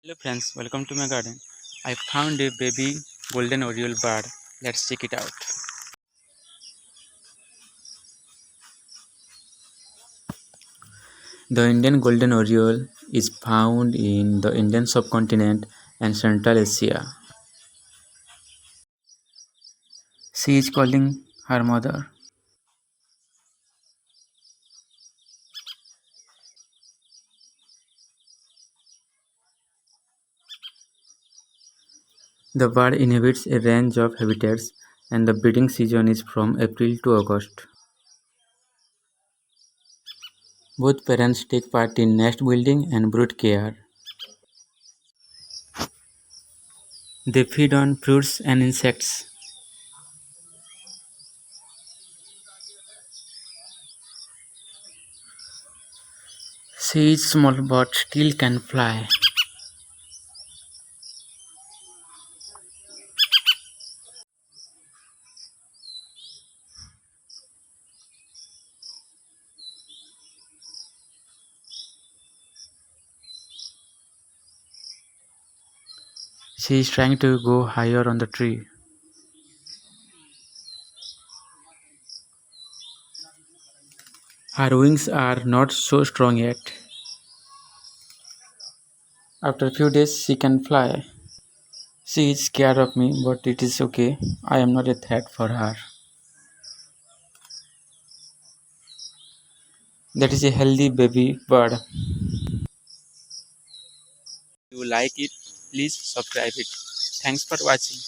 Hello friends, welcome to my garden. I found a baby golden oriole bird. Let's check it out. The Indian golden oriole is found in the Indian subcontinent and Central Asia. She is calling her mother. The bird inhabits a range of habitats and the breeding season is from April to August. Both parents take part in nest building and brood care. They feed on fruits and insects. She is small but still can fly. She is trying to go higher on the tree. Her wings are not so strong yet. After a few days, she can fly. She is scared of me, but it is okay. I am not a threat for her. That is a healthy baby bird. If you like it, please subscribe it. Thanks for watching.